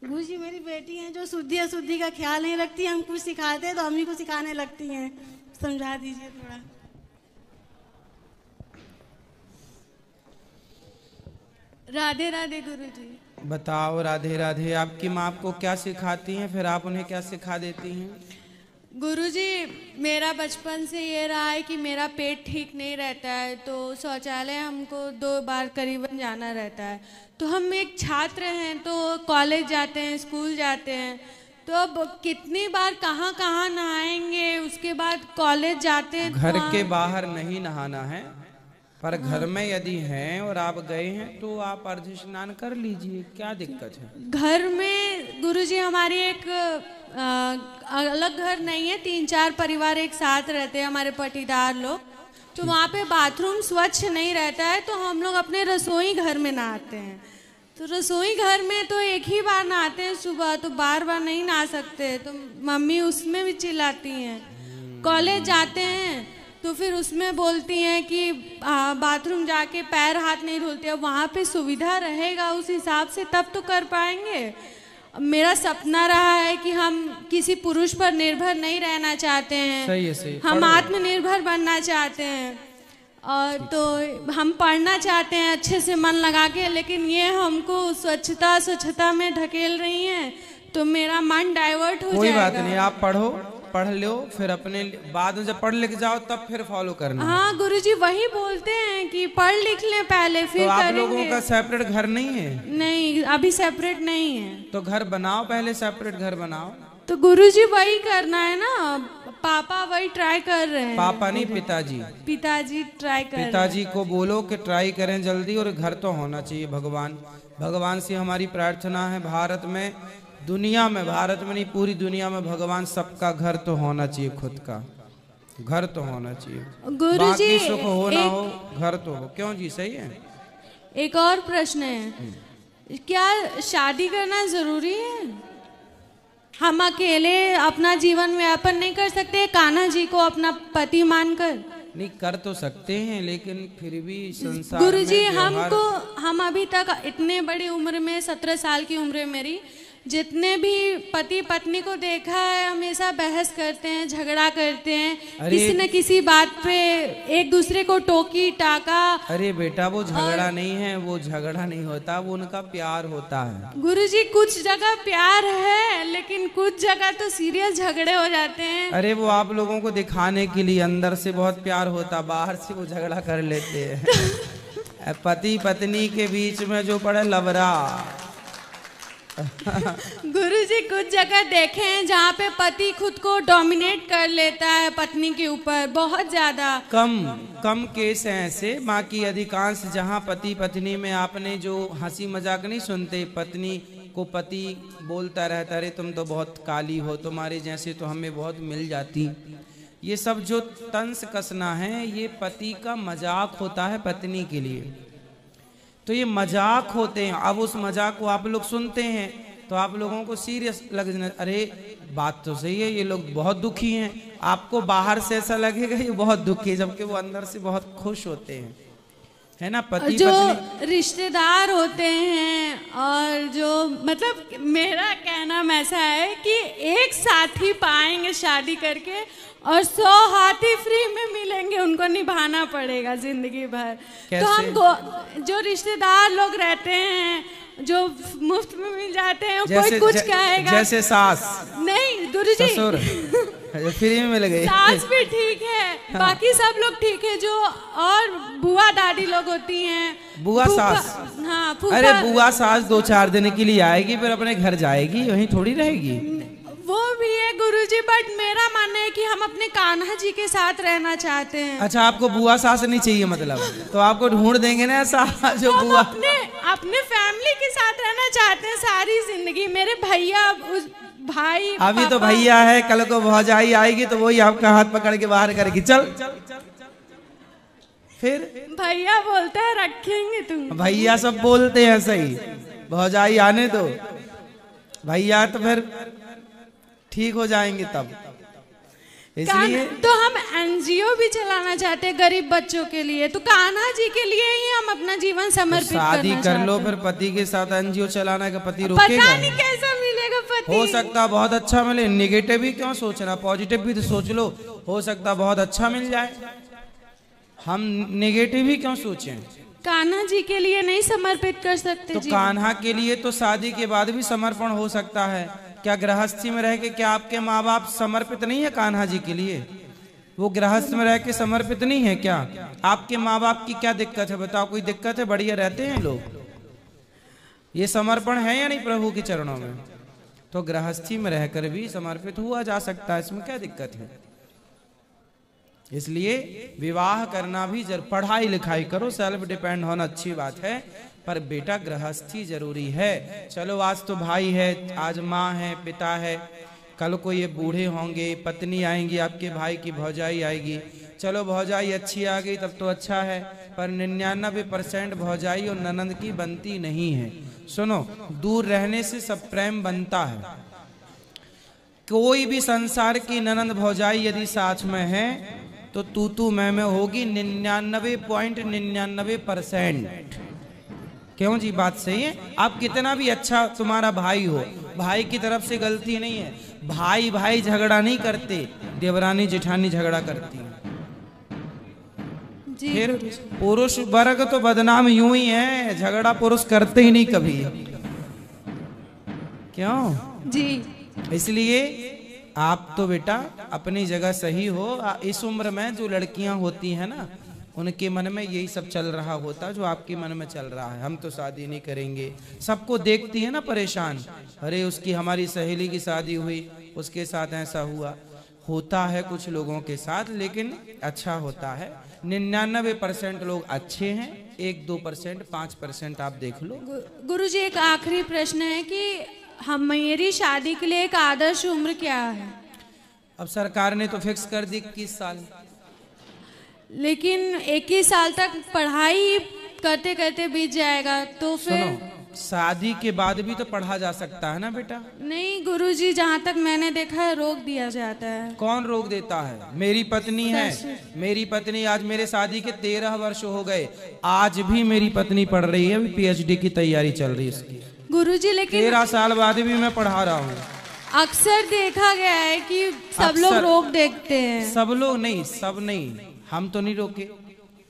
गुरुजी मेरी बेटी है जो शुद्धि अशुद्धि का ख्याल नहीं रखती, हम कुछ सिखाते हैं तो हम ही को सिखाने लगती हैं, समझा दीजिए थोड़ा। राधे राधे गुरुजी। बताओ राधे राधे, आपकी माँ आपको क्या सिखाती हैं, फिर आप उन्हें क्या सिखा देती हैं? गुरुजी मेरा बचपन से ये रहा है कि मेरा पेट ठीक नहीं रहता है, तो शौचालय हमको 2 बार करीबन जाना रहता है। तो हम एक छात्र हैं, तो कॉलेज जाते हैं, स्कूल जाते हैं, तो अब कितनी बार कहाँ कहाँ नहाएंगे, उसके बाद कॉलेज जाते हैं। घर के बाहर नहीं नहाना है, पर घर में यदि हैं और आप गए हैं तो आप अर्ध स्नान कर लीजिए, क्या दिक्कत है? घर में गुरुजी हमारी एक अलग घर नहीं है, 3-4 परिवार एक साथ रहते हैं हमारे पटीदार लोग, तो वहाँ पे बाथरूम स्वच्छ नहीं रहता है, तो हम लोग अपने रसोई घर में नहाते हैं। तो रसोई घर में तो एक ही बार नहाते हैं सुबह, तो बार बार नहीं नहा सकते, तो मम्मी उसमें भी चिल्लाती हैं। कॉलेज जाते हैं तो फिर उसमें बोलती हैं कि बाथरूम जाके पैर हाथ नहीं धुलते, अब वहाँ पे सुविधा रहेगा उस हिसाब से तब तो कर पाएंगे। मेरा सपना रहा है कि हम किसी पुरुष पर निर्भर नहीं रहना चाहते हैं। सही है, सही। हम आत्मनिर्भर बनना चाहते हैं, और तो हम पढ़ना चाहते हैं अच्छे से मन लगा के, लेकिन ये हमको स्वच्छता में ढकेल रही हैं, तो मेरा मन डाइवर्ट हो जाएगा। कोई बात नहीं, आप पढ़ लो, फिर अपने बाद में जब पढ़ लिख जाओ तब फिर फॉलो करना। हाँ गुरुजी वही बोलते हैं कि पढ़ लिख लें पहले फिर तो आप करेंगे। लोगों का सेपरेट घर नहीं है? नहीं अभी सेपरेट नहीं है। तो घर बनाओ, पहले सेपरेट घर बनाओ। तो गुरुजी वही करना है ना, पापा वही ट्राई कर रहे हैं। पापा नहीं, पिताजी। पिताजी ट्राई कर रहे हैं। पिताजी को बोलो कि ट्राई करें जल्दी, और घर तो होना चाहिए। भगवान से हमारी प्रार्थना है, भारत में, दुनिया में, भारत में नहीं पूरी दुनिया में, भगवान सबका घर तो होना चाहिए, खुद का घर तो होना चाहिए। गुरुजी बाकी सुख हो ना हो, घर तो हो। क्यों जी, सही है। एक और प्रश्न है, क्या शादी करना जरूरी है? हम अकेले अपना जीवन व्यापन नहीं कर सकते कान्हा जी को अपना पति मानकर? नहीं, कर तो सकते हैं, लेकिन फिर भी संसार गुरुजी में हम अभी तक इतने बड़ी उम्र में, 17 साल की उम्र है मेरी, जितने भी पति पत्नी को देखा है हमेशा बहस करते हैं, झगड़ा करते हैं, किसी न किसी बात पे एक दूसरे को टोकी टाका। अरे बेटा, वो झगड़ा नहीं है, वो झगड़ा नहीं होता, वो उनका प्यार होता है। गुरुजी कुछ जगह प्यार है, लेकिन कुछ जगह तो सीरियस झगड़े हो जाते हैं। अरे वो आप लोगों को दिखाने के लिए, अंदर से बहुत प्यार होता, बाहर से वो झगड़ा कर लेते हैं। पति पत्नी के बीच में जो पड़े लवरा। गुरुजी कुछ जगह देखे हैं जहाँ पे पति खुद को डोमिनेट कर लेता है पत्नी के ऊपर, बहुत ज्यादा। कम केस हैं ऐसे, बाकी अधिकांश जहाँ पति पत्नी में आपने जो हंसी मजाक नहीं सुनते, पत्नी को पति बोलता रहता, अरे तुम तो बहुत काली हो, तुम्हारे जैसे तो हमें बहुत मिल जाती। ये सब जो तंस कसना है, ये पति का मजाक होता है पत्नी के लिए। तो ये मजाक होते हैं। अब उस मजाक को आप लोग सुनते हैं तो आप लोगों को सीरियस लगना, अरे बात तो सही है, ये लोग बहुत दुखी हैं। आपको बाहर से ऐसा लगेगा ये बहुत दुखी है, जबकि वो अंदर से बहुत खुश होते हैं, है ना। पति जो पत्नी रिश्तेदार होते हैं, और जो मतलब मेरा कहना ऐसा है कि एक साथी पाएंगे शादी करके, और 100 हाथी फ्री में मिलेंगे, उनको निभाना पड़ेगा जिंदगी भर। तो हम जो रिश्तेदार लोग रहते हैं, जो मुफ्त में मिल जाते हैं, कोई कुछ कहेगा, जैसे सास नहीं गुरुजी, ससुर फ्री में मिल गई। सास भी ठीक है, बाकी सब लोग ठीक है। जो और बुआ दादी लोग होती हैं, बुआ सास, हाँ, अरे बुआ सास 2-4 दिन के लिए आएगी, फिर अपने घर जाएगी, वहीं थोड़ी रहेगी। वो भी है गुरुजी, बट मेरा मानना है कि हम अपने कान्हा जी के साथ रहना चाहते हैं। अच्छा, आपको बुआ सास नहीं चाहिए मतलब? तो आपको ढूंढ देंगे ना ऐसा जो बुआ। अपने फैमिली के साथ रहना चाहते हैं सारी जिंदगी। मेरे भैया, भाई, अभी तो भैया है, कल को भौजाई आएगी तो वही आपका हाथ पकड़ के बाहर करेगी, चल। फिर भैया बोलता है रखेंगे तुम। भैया सब बोलते हैं सही, भौजाई आने दो, भैया तो फिर ठीक हो जाएंगे तब। इसलिए तो हम एनजीओ भी चलाना चाहते हैं गरीब बच्चों के लिए, तो कान्हा जी के लिए ही हम अपना जीवन समर्पित करना चाहते हैं। शादी कर लो, फिर पति के साथ एनजीओ चलाना का पति रोकेगा? पता नहीं कैसा पति। हो सकता बहुत अच्छा मिले, निगेटिव ही क्यों सोचना, पॉजिटिव भी तो सोच लो, हो सकता बहुत अच्छा मिल जाए, हम निगेटिव ही क्यों सोचें। कान्हा जी के लिए नहीं समर्पित कर सकते तो जी? कान्हा के लिए तो शादी के बाद भी समर्पण हो सकता है। क्या गृहस्थी में रह के क्या आपके माँ बाप समर्पित नहीं है कान्हा जी के लिए? वो गृहस्थ में रह के समर्पित नहीं है क्या? आपके माँ बाप की क्या दिक्कत है बताओ? कोई दिक्कत है? बढ़िया रहते हैं लोग। ये समर्पण है या नहीं प्रभु के चरणों में? तो गृहस्थी में रहकर भी समर्पित हुआ जा सकता है, इसमें क्या दिक्कत है? इसलिए विवाह करना भी पढ़ाई लिखाई करो, सेल्फ डिपेंड होना अच्छी बात है, पर बेटा गृहस्थी जरूरी है। चलो आज तो भाई है, आज माँ है, पिता है, कल को ये बूढ़े होंगे, पत्नी आएंगी, आपके भाई की भौजाई आएगी। चलो भौजाई अच्छी आ गई तब तो अच्छा है, पर 99% भौजाई और ननंद की बनती नहीं है। सुनो, दूर रहने से सब प्रेम बनता है। कोई भी संसार की ननंद भौजाई यदि साथ में है तो तू मैं होगी 99.99%। क्यों जी? बात सही है। आप कितना भी अच्छा तुम्हारा भाई हो, भाई की तरफ से गलती नहीं है, भाई भाई झगड़ा नहीं करते, देवरानी जेठानी झगड़ा करती है। फिर पुरुष वर्ग तो बदनाम यूं ही है, झगड़ा पुरुष करते ही नहीं कभी। क्यों जी? इसलिए आप तो बेटा अपनी जगह सही हो। इस उम्र में जो लड़कियां होती हैं ना, उनके मन में यही सब चल रहा होता जो आपके मन में चल रहा है, हम तो शादी नहीं करेंगे। सबको देखती है ना परेशान, अरे उसकी हमारी सहेली की शादी हुई, उसके साथ ऐसा हुआ। होता है कुछ लोगों के साथ, लेकिन अच्छा होता है। 99% लोग अच्छे हैं, 1-2% 5% आप देख लो। गुरुजी एक आखिरी प्रश्न है कि मेरी शादी के लिए एक आदर्श उम्र क्या है? अब सरकार ने तो फिक्स कर दी 21 साल, लेकिन 21 साल तक पढ़ाई करते करते बीत जाएगा, तो फिर सुनो, शादी के बाद भी तो पढ़ा जा सकता है ना बेटा? नहीं गुरुजी, जहाँ तक मैंने देखा है रोक दिया जाता है। कौन रोक देता है? मेरी पत्नी है, मेरी पत्नी आज मेरे शादी के 13 वर्ष हो गए, आज भी मेरी पत्नी पढ़ रही है, अभी PhD की तैयारी चल रही है उसकी। गुरुजी लेकिन 13 साल बाद भी मैं पढ़ा रहा हूँ। अक्सर देखा गया है कि सब लोग रोक देखते हैं। सब लोग नहीं, सब नहीं, हम तो नहीं रोके।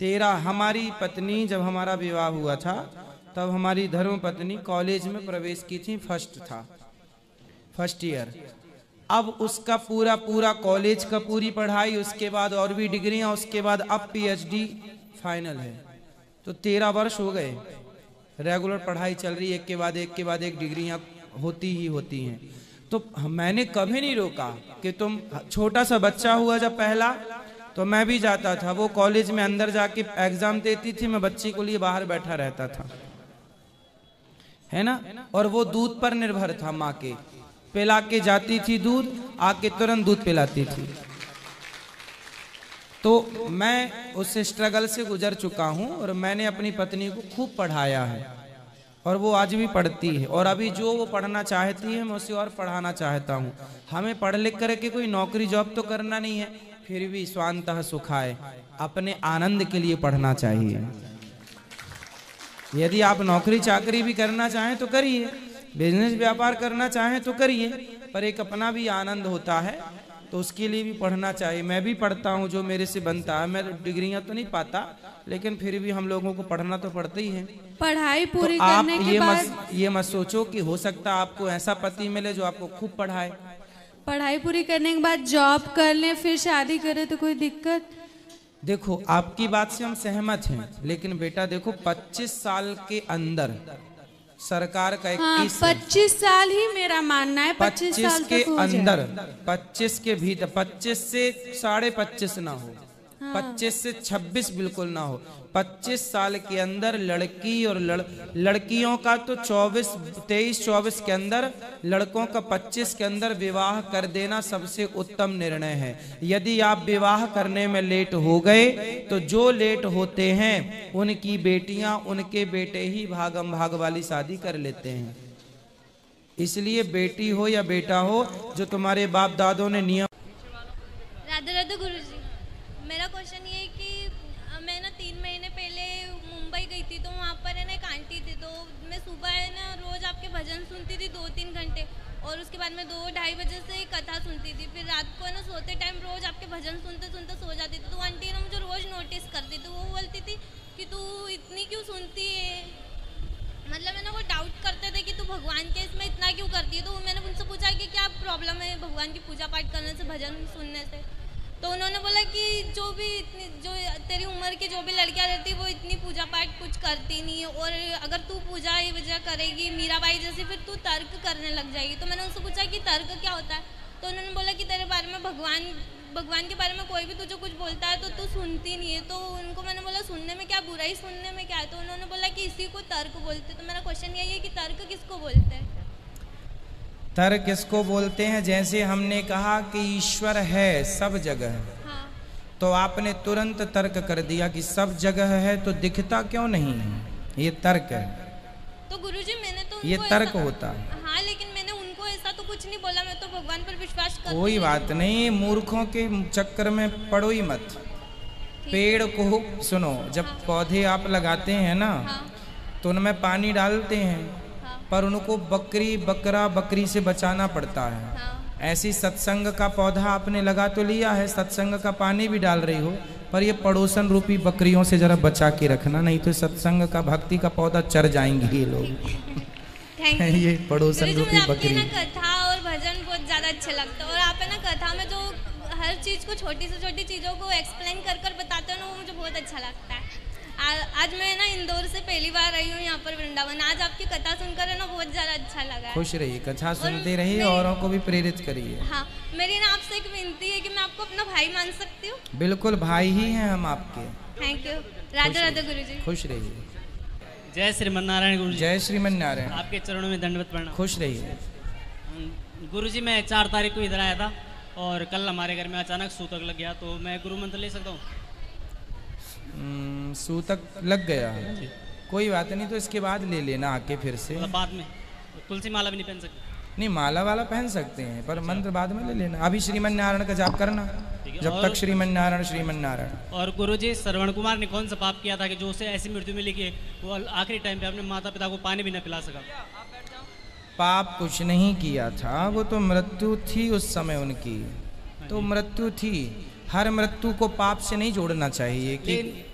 13 हमारी पत्नी जब हमारा विवाह हुआ था तब हमारी धर्म पत्नी कॉलेज में प्रवेश की थी, फर्स्ट ईयर। अब उसका पूरा कॉलेज का पूरी पढ़ाई, उसके बाद और भी डिग्रियां, उसके बाद अब PhD फाइनल है। तो 13 वर्ष हो गए, रेगुलर पढ़ाई चल रही है, एक के बाद एक डिग्रियां होती ही होती हैं। तो मैंने कभी नहीं रोका कि तुम, छोटा सा बच्चा हुआ जब पहला, तो मैं भी जाता था, वो कॉलेज में अंदर जाके एग्जाम देती थी, मैं बच्ची को लिए बाहर बैठा रहता था, है ना। और वो दूध पर निर्भर था, माँ के पिला के जाती थी दूध, आके तुरंत दूध पिलाती थी। तो मैं उस स्ट्रगल से गुजर चुका हूँ और मैंने अपनी पत्नी को खूब पढ़ाया है और वो आज भी पढ़ती है, और अभी जो वो पढ़ना चाहती है मैं उसे और पढ़ाना चाहता हूँ। हमें पढ़ लिख करके कोई नौकरी जॉब तो करना नहीं है, फिर भी स्वांतः सुखाए, अपने आनंद के लिए पढ़ना चाहिए। यदि आप नौकरी चाकरी भी करना चाहें तो करिए, बिजनेस व्यापार करना चाहें तो करिए, पर एक अपना भी आनंद होता है, तो उसके लिए भी पढ़ना चाहिए। मैं भी पढ़ता हूँ जो मेरे से बनता है, मैं डिग्रियां तो नहीं पाता, लेकिन फिर भी हम लोगों को पढ़ना तो पड़ता ही है। पढ़ाई पूरी तो आप करने के बाद ये मत सोचो कि हो सकता है आपको ऐसा पति मिले जो आपको खूब पढ़ाए। पढ़ाई पूरी करने के बाद जॉब कर ले, फिर शादी करे तो कोई दिक्कत? देखो, आपकी बात से हम सहमत हैं, लेकिन बेटा देखो 25 साल के अंदर सरकार का 21 25 साल ही मेरा मानना है, 25 साल के तक हो अंदर, जाए। 25 के भीतर, 25 से 25.5 ना हो, 25 से 26 बिल्कुल ना हो, 25 साल के अंदर लड़की और लड़कियों का तो 23-24 के अंदर, लड़कों का 25 के अंदर विवाह कर देना सबसे उत्तम निर्णय है। यदि आप विवाह करने में लेट हो गए तो जो लेट होते हैं उनकी बेटियां, उनके बेटे ही भागम भाग वाली शादी कर लेते हैं। इसलिए बेटी हो या बेटा हो, जो तुम्हारे बाप दादों ने नियम। राधे राधे गुरुजी, मेरा क्वेश्चन ये है कि मैं ना 3 महीने पहले मुंबई गई थी, तो वहाँ पर है ना एक आंटी थी, तो मैं सुबह है ना रोज आपके भजन सुनती थी 2-3 घंटे। और उसके बाद मैं 2-2:30 बजे से कथा सुनती थी। फिर रात को ना सोते टाइम रोज़ आपके भजन सुनते सुनते सो जाती थी। तो आंटी ना मुझे रोज़ नोटिस करती थी, वो बोलती थी कि तू इतनी क्यों सुनती है, मतलब है ना वो डाउट करते थे कि तू भगवान के इसमें इतना क्यों करती है। तो मैंने उनसे पूछा कि क्या प्रॉब्लम है भगवान की पूजा पाठ करने से, भजन सुनने से। तो उन्होंने बोला कि जो तेरी उम्र की जो भी लड़कियां रहती वो इतनी पूजा पाठ कुछ करती नहीं है, और अगर तू पूजा ये वजह करेगी मीराबाई जैसे फिर तू तर्क करने लग जाएगी। तो मैंने उनसे पूछा कि तर्क क्या होता है। तो उन्होंने बोला कि तेरे बारे में भगवान के बारे में कोई भी तुझे कुछ बोलता है तो तू सुनती नहीं है। तो उनको मैंने बोला सुनने में क्या बुराई, सुनने में क्या है। तो उन्होंने बोला कि इसी को तर्क बोलते। तो मेरा क्वेश्चन यही है कि तर्क किसको बोलते हैं? तर्क किसको बोलते हैं? जैसे हमने कहा कि ईश्वर है सब जगह, हाँ। तो आपने तुरंत तर्क कर दिया कि सब जगह है तो दिखता क्यों नहीं है, ये तर्क है। तो गुरुजी मैंने तो ये तर्क होता है। हाँ, लेकिन मैंने उनको ऐसा तो कुछ नहीं बोला, मैं तो भगवान पर विश्वास करती हूँ। कोई बात नहीं, मूर्खों के चक्कर में पड़ो ही मत। पेड़ को सुनो, जब पौधे आप लगाते हैं ना, तो उनमें पानी डालते हैं, पर उनको बकरी से बचाना पड़ता है। ऐसी सत्संग का पौधा आपने लगा तो लिया है, सत्संग का पानी भी डाल रही हो, पर ये पड़ोसन रूपी बकरियों से जरा बचा के रखना, नहीं तो सत्संग का भक्ति का पौधा चर जाएंगे ये लोग। ये पड़ोसन रूपी बकरी। कथा और भजन बहुत ज्यादा अच्छा लगता है, और आप है ना कथा में जो हर चीज को छोटी से छोटी चीजों को एक्सप्लेन कर बताते हो ना, वो मुझे बहुत अच्छा लगता है। आज मैं ना इंदौर से पहली बार आई हूँ यहाँ पर वृंदावन। आज आपकी कथा सुनकर है ना बहुत ज़्यादा अच्छा लगा है। खुश रहिए, कथा सुनते रहिए, औरों को भी प्रेरित करिए। हाँ, मेरी ना आपसे एक विनती है कि मैं आपको अपना भाई मान सकती हूँ? बिल्कुल, भाई ही हैं हम आपके। Thank you. राधे राधे गुरुजी। खुश रहिए। जय श्रीमन नारायण गुरुजी। जय श्रीमन नारायण। आपके चरणों में दंडवत प्रणाम। खुश रहिए। गुरुजी, मैं 4 तारीख को इधर आया था और कल हमारे घर में अचानक सूतक लग गया, तो मैं गुरु मंत्र ले सकता हूँ? सूतक लग गया, कोई बात नहीं, तो इसके बाद ले लेना आके फिर से। मतलब बाद में तुलसी माला भी नहीं पहन सकते? नहीं, माला वाला पहन सकते हैं, पर मंत्र बाद में ले लेना। अभी श्रीमन नारायण का जाप करना, जब तक श्रीमन नारायण। और गुरुजी, श्रवण कुमार ने कौन सा पाप किया था कि जो उसे ऐसी मृत्यु मिली कि वो आखिरी टाइम पे अपने माता पिता को पानी भी न पिला सका? पाप कुछ नहीं किया था, वो तो मृत्यु थी उस समय उनकी, तो मृत्यु थी। हर मृत्यु को पाप से नहीं जोड़ना चाहिए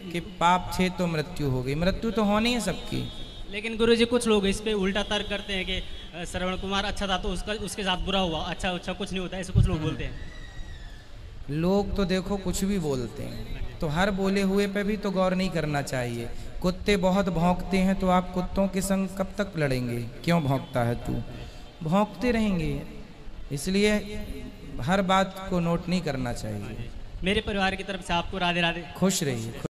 कि पाप थे तो मृत्यु हो गई। मृत्यु तो होनी है सबकी। लेकिन गुरुजी, कुछ लोग इस पे उल्टा तर्क करते हैं कि श्रवण कुमार अच्छा था तो उसके साथ बुरा हुआ, अच्छा कुछ नहीं होता, ऐसे कुछ लोग बोलते हैं। लोग तो देखो कुछ भी बोलते हैं, तो हर बोले हुए पे भी तो गौर नहीं करना चाहिए। कुत्ते बहुत भौंकते हैं, तो आप कुत्तों के संग कब तक लड़ेंगे? क्यों भौंकता है तू? भौंकते रहेंगे, इसलिए हर बात को नोट नहीं करना चाहिए। मेरे परिवार की तरफ से आपको राधे राधे। खुश रहिए।